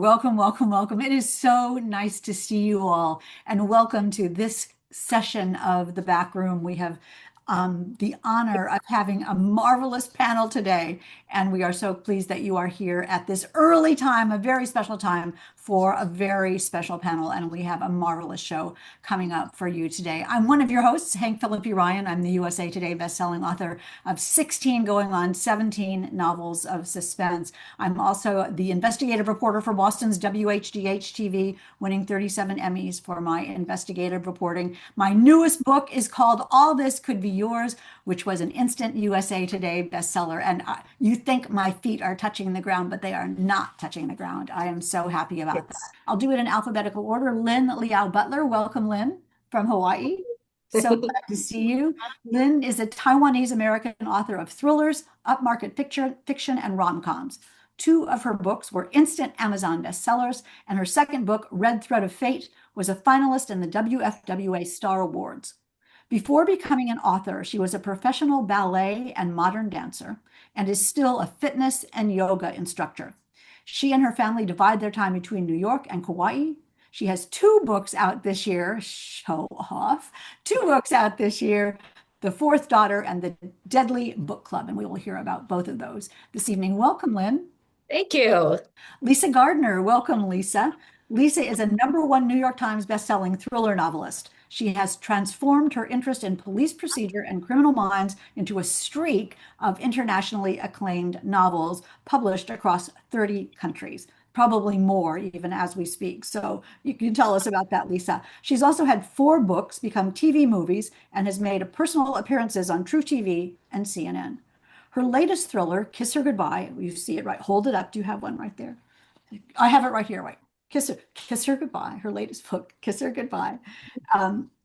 welcome, welcome, welcome. It is so nice to see you all, and welcome to this session of the back room. We have the honor of having a marvelous panel today, and we are so pleased that you are here at this early time, a very special time for a very special panel, and we have a marvelous show coming up for you today. I'm one of your hosts, Hank Philippi Ryan. I'm the USA Today bestselling author of 16 going on 17 novels of suspense. I'm also the investigative reporter for Boston's WHDH-TV, winning 37 Emmys for my investigative reporting. My newest book is called All This Could Be Yours, which was an instant USA Today bestseller. And you think my feet are touching the ground, but they are not touching the ground. I am so happy about that. I'll do it in alphabetical order. Lynn Liao Butler, welcome, Lynn, from Hawaii. So glad to see you. Lynn is a Taiwanese American author of thrillers, upmarket fiction, and rom-coms. Two of her books were instant Amazon bestsellers, and her second book, Red Thread of Fate, was a finalist in the WFWA Star Awards. Before becoming an author, she was a professional ballet and modern dancer, and is still a fitness and yoga instructor. She and her family divide their time between New York and Kauai. She has two books out this year, show off, two books out this year, The Fourth Daughter and The Deadly Book Club, and we will hear about both of those this evening. Welcome, Lynn. Thank you. Lisa Gardner, welcome, Lisa. Lisa is a #1 New York Times bestselling thriller novelist. She has transformed her interest in police procedure and criminal minds into a streak of internationally acclaimed novels published across 30 countries, probably more even as we speak. So you can tell us about that, Lisa. She's also had 4 books become TV movies and has made personal appearances on True TV and CNN. Her latest thriller, Kiss Her Goodbye, you see it right, hold it up. Do you have one right there? I have it right here, right? Kiss Her Goodbye, her latest book, Kiss Her Goodbye,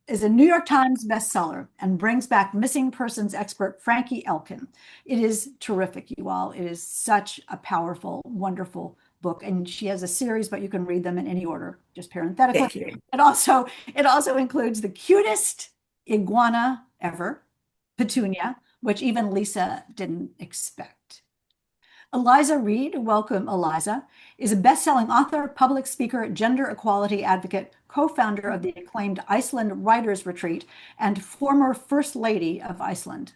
is a New York Times bestseller and brings back missing persons expert Frankie Elkin. It is terrific, you all. It is such a powerful, wonderful book. And she has a series, but you can read them in any order, just parenthetically. It also includes the cutest iguana ever, Petunia, which even Lisa didn't expect. Eliza Reid, welcome, Eliza, is a best-selling author, public speaker, gender equality advocate, co-founder of the acclaimed Iceland Writers Retreat, and former First Lady of Iceland.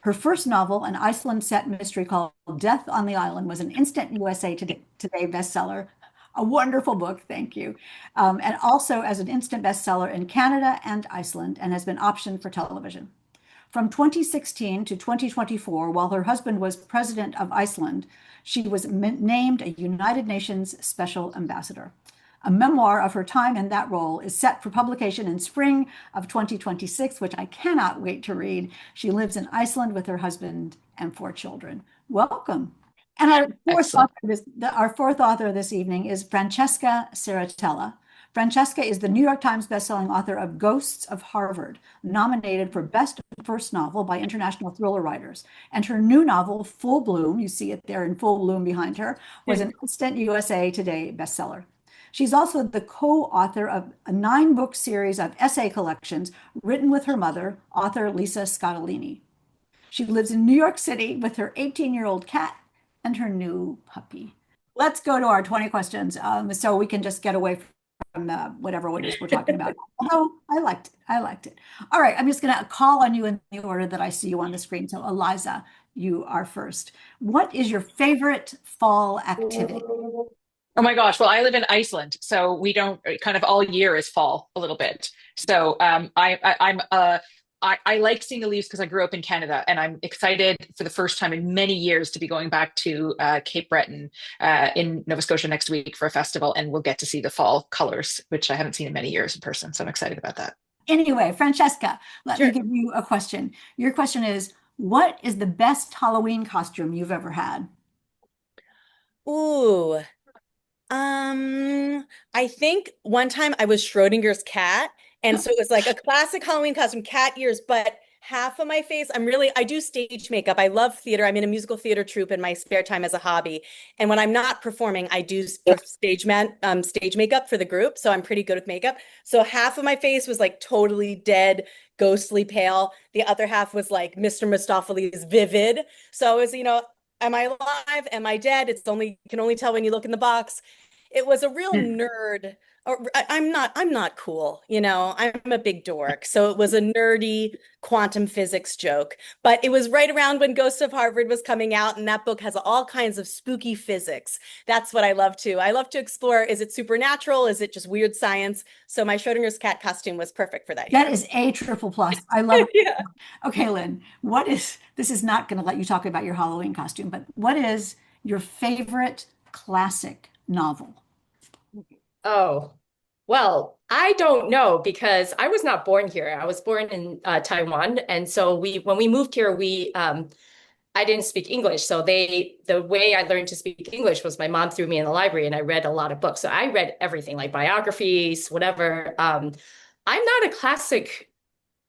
Her first novel, an Iceland-set mystery called Death on the Island, was an instant USA Today bestseller. A wonderful book, thank you. And also as an instant bestseller in Canada and Iceland, and has been optioned for television. From 2016 to 2024, while her husband was president of Iceland, she was named a United Nations Special Ambassador. A memoir of her time in that role is set for publication in spring of 2026, which I cannot wait to read. She lives in Iceland with her husband and 4 children. Welcome. And our fourth author this evening is Francesca Serritella. Francesca is the New York Times bestselling author of Ghosts of Harvard, nominated for Best First Novel by International Thriller Writers. And her new novel, Full Bloom, you see it there in full bloom behind her, was an instant USA Today bestseller. She's also the co-author of a 9-book series of essay collections written with her mother, author Lisa Scottoline. She lives in New York City with her 18-year-old cat and her new puppy. Let's go to our 20 questions so we can just get away from whatever it is we're talking about. Oh, I liked it. All right, I'm just going to call on you in the order that I see you on the screen. So Eliza, you are first. What is your favorite fall activity? Oh my gosh. Well, I live in Iceland, so we don't kind of all year is fall a little bit. So I like seeing the leaves because I grew up in Canada, and I'm excited for the first time in many years to be going back to Cape Breton in Nova Scotia next week for a festival, and we'll get to see the fall colors, which I haven't seen in many years in person. So I'm excited about that. Anyway, Francesca, let me give you a question. Your question is, what is the best Halloween costume you've ever had? Ooh, I think one time I was Schrodinger's cat. And so it was like a classic Halloween costume, cat ears, but half of my face, I do stage makeup. I love theater. I'm in a musical theater troupe in my spare time as a hobby. And when I'm not performing, I do stage makeup for the group. So I'm pretty good with makeup. So half of my face was like totally dead, ghostly pale. The other half was like Mr. Mistopheles vivid. So it was, am I alive? Am I dead? You can only tell when you look in the box. It was a real nerd. I'm not cool, you know, I'm a big dork. So it was a nerdy quantum physics joke. But it was right around when Ghost of Harvard was coming out, and that book has all kinds of spooky physics. That's what I love to. I love to explore, is it supernatural? Is it just weird science? So my Schrodinger's cat costume was perfect for that That year. is a triple plus. I love it. Yeah. Okay, Lynn, this is not going to let you talk about your Halloween costume, but what is your favorite classic novel? Oh, well, I don't know because I was not born here. I was born in Taiwan, and so when we moved here, we I didn't speak English. So the way I learned to speak English was my mom threw me in the library and I read a lot of books. So I read everything like biographies, whatever. I'm not a classic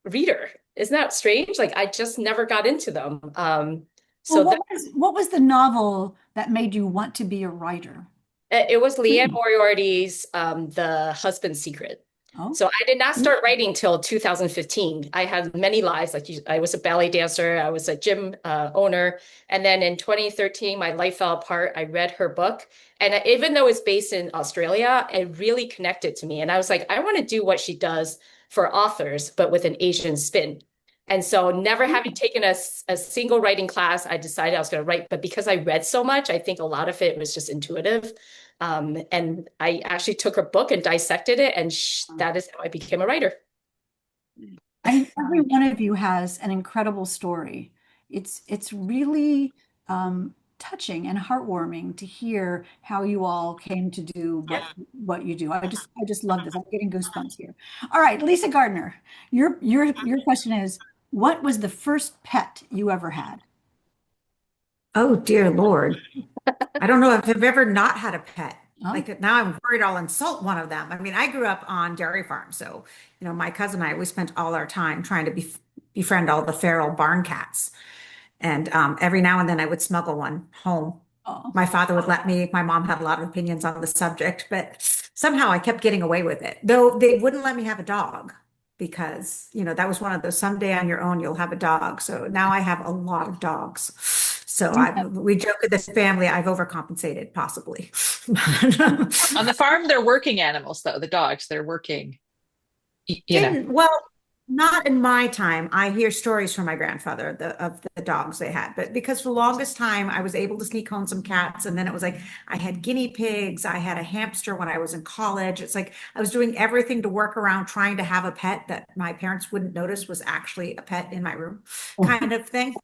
reader. Isn't that strange? Like I just never got into them. Well, So that what was the novel that made you want to be a writer? it was Leanne Hmm. Moriarty's The Husband's Secret. Oh, So I did not start writing till 2015. I had many lives. I was a ballet dancer, I was a gym owner, and then in 2013, my life fell apart. I read her book, and even though it's based in Australia, it really connected to me. And I was like, I want to do what she does for authors, but with an Asian spin. And so, never having taken a single writing class, I decided I was going to write. But because I read so much, I think a lot of it was just intuitive. And I actually took her book and dissected it, and that is how I became a writer. every one of you has an incredible story. It's really touching and heartwarming to hear how you all came to do what you do. I just love this. I'm getting goosebumps here. All right, Lisa Gardner, your question is, what was the first pet you ever had? Oh, dear Lord. I don't know if I've ever not had a pet. Oh, Like now I'm worried I'll insult one of them. I mean, I grew up on dairy farms. So, my cousin and I, we spent all our time trying to befriend all the feral barn cats. And every now and then I would smuggle one home. oh. My father would let me. My mom had a lot of opinions on the subject, but somehow I kept getting away with it. Though they wouldn't let me have a dog because, that was one of those someday on your own you'll have a dog. So now I have a lot of dogs. So we joke with this family, I've overcompensated possibly. On the farm, they're working animals, though. The dogs, they're working, Well, not in my time. I hear stories from my grandfather of the dogs they had, but because for the longest time I was able to sneak home some cats, and then it was like I had guinea pigs, I had a hamster when I was in college. It's like I was doing everything to work around trying to have a pet that my parents wouldn't notice was actually a pet in my room, kind of thing.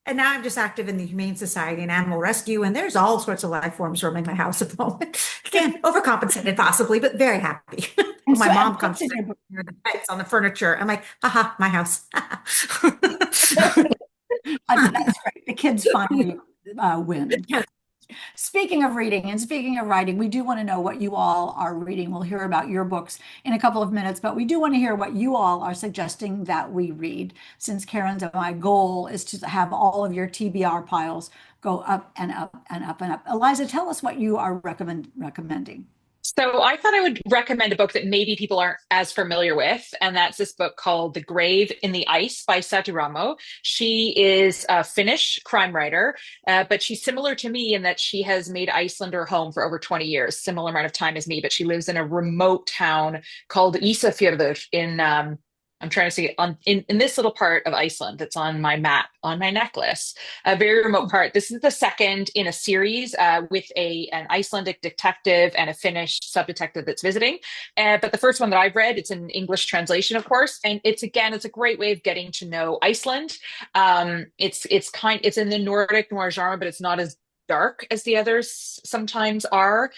And now I'm just active in the Humane Society and animal rescue, and there's all sorts of life forms roaming my house at the moment. Again, overcompensated possibly, but very happy. And My so, mom comes to the pets on the furniture. I'm like, haha, my house. That's great. The kids finally win. Speaking of reading and speaking of writing, we do want to know what you all are reading. We'll hear about your books in a couple of minutes, but we do want to hear what you all are suggesting that we read. Since Karen's my goal is to have all of your TBR piles go up and up and up and up. Eliza, tell us what you are recommending. So I thought I would recommend a book that maybe people aren't as familiar with, and that's this book called The Grave in the Ice by Saturamo. She is a Finnish crime writer, but she's similar to me in that she has made Iceland her home for over 20 years, similar amount of time as me, but she lives in a remote town called Ísafjörður in I'm trying to see in this little part of Iceland that's on my map, on my necklace, a very remote part. This is the second in a series with an Icelandic detective and a Finnish sub-detective that's visiting. But the first one that I've read, it's an English translation, of course, and it's a great way of getting to know Iceland. It's in the Nordic noir genre, but it's not as dark as the others sometimes are.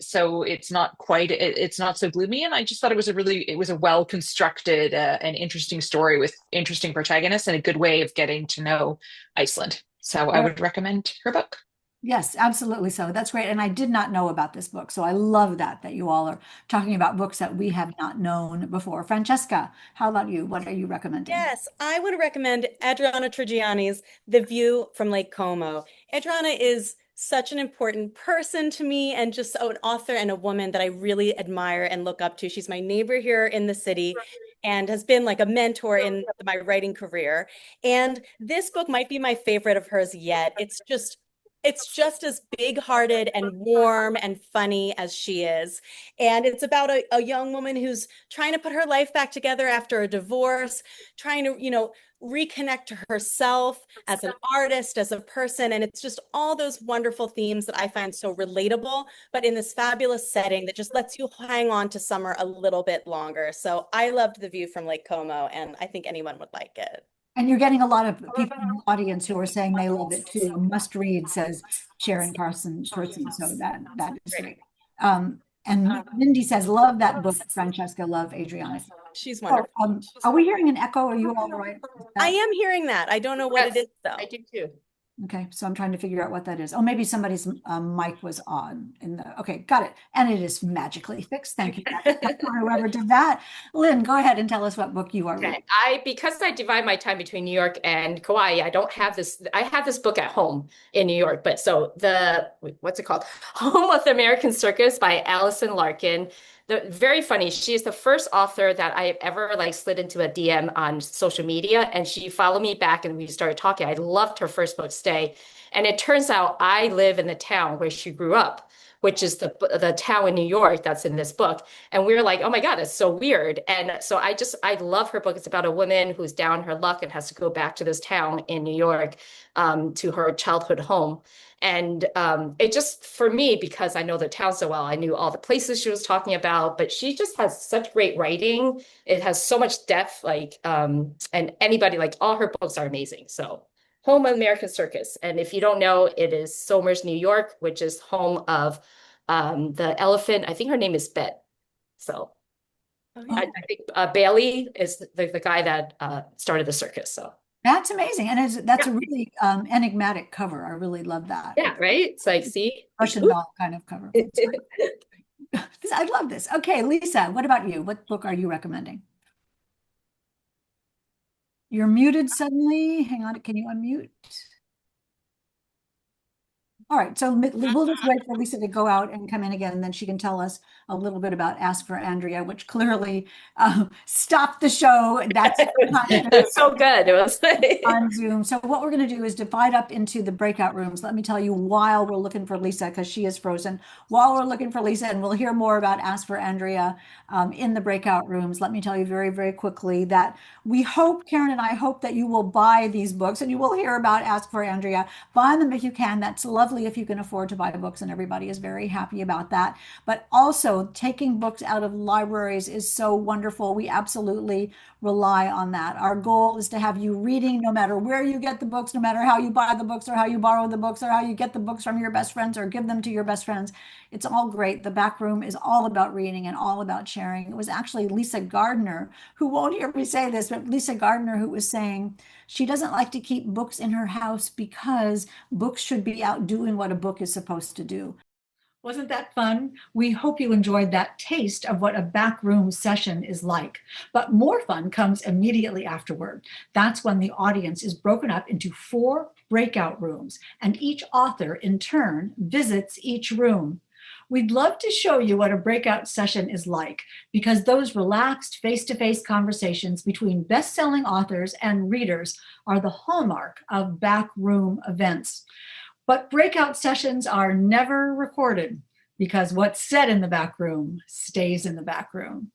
So it's not so gloomy. And I just thought it was a well constructed and interesting story with interesting protagonists and a good way of getting to know Iceland. So I would recommend her book. Yes, absolutely. So that's great. And I did not know about this book. So I love that you all are talking about books that we have not known before. Francesca, how about you? What are you recommending? Yes, I would recommend Adriana Trigiani's The View from Lake Como. Adriana is such an important person to me and just an author and a woman that I really admire and look up to. She's my neighbor here in the city and has been like a mentor in my writing career. And this book might be my favorite of hers yet. It's just It's just as big-hearted and warm and funny as she is. And it's about a young woman who's trying to put her life back together after a divorce, trying to, reconnect to herself as an artist, as a person. And it's just all those wonderful themes that I find so relatable, but in this fabulous setting that just lets you hang on to summer a little bit longer. So I loved The View from Lake Como, and I think anyone would like it. And you're getting a lot of people in the audience who are saying they love it too. Must read, says Sharon Carson person. So that is great. And Mindy says, love that book, Francesca, love Adriana. She's wonderful. Are we hearing an echo? Are you all right? I am hearing that. I don't know what it is though. I do too. Okay, so I'm trying to figure out what that is. Oh, maybe somebody's mic was on in the, okay, got it. And it is magically fixed. Thank you. Whoever did that. Lynn, go ahead and tell us what book you are reading. Because I divide my time between New York and Kauai, I have this book at home in New York, but so what's it called? Home of the American Circus by Allison Larkin. Very funny. She is the first author that I've ever slid into a DM on social media, and she followed me back and we started talking. I loved her first book, Stay. And it turns out I live in the town where she grew up, which is the town in New York that's in this book. And we were like, oh my God, that's so weird. And so I love her book. It's about a woman who's down her luck and has to go back to this town in New York, to her childhood home. And it just, for me, because I know the town so well, I knew all the places she was talking about, but she just has such great writing. It has so much depth, and anybody, all her books are amazing. So Home of American Circus. And if you don't know, it is Somers, New York, which is home of the elephant. I think her name is Bet. So I think Bailey is the guy that started the circus. So that's amazing. And that's a really enigmatic cover. I really love that. Yeah, right? It's see? Russian doll kind of cover. I love this. Okay, Lisa, what about you? What book are you recommending? You're muted suddenly. Hang on, can you unmute? All right, so we'll just wait for Lisa to go out and come in again, and then she can tell us a little bit about Ask for Andrea, which clearly stopped the show. That's it was so good. It was on Zoom. So what we're going to do is divide up into the breakout rooms. Let me tell you, while we're looking for Lisa, because she is frozen, while we're looking for Lisa, and we'll hear more about Ask for Andrea in the breakout rooms, let me tell you very, very quickly that we hope, Karen and I hope, that you will buy these books and you will hear about Ask for Andrea. Buy them if you can. That's lovely if you can afford to buy books, and everybody is very happy about that. But also, taking books out of libraries is so wonderful. We absolutely rely on that. Our goal is to have you reading no matter where you get the books, no matter how you buy the books or how you borrow the books or how you get the books from your best friends or give them to your best friends. It's all great. The back room is all about reading and all about sharing. It was actually Lisa Gardner, who won't hear me say this, but Lisa Gardner, who was saying she doesn't like to keep books in her house because books should be out doing what a book is supposed to do. Wasn't that fun? We hope you enjoyed that taste of what a backroom session is like. But more fun comes immediately afterward. That's when the audience is broken up into 4 breakout rooms, and each author in turn visits each room. We'd love to show you what a breakout session is like, because those relaxed face-to-face conversations between best-selling authors and readers are the hallmark of backroom events. But breakout sessions are never recorded, because what's said in the back room stays in the back room.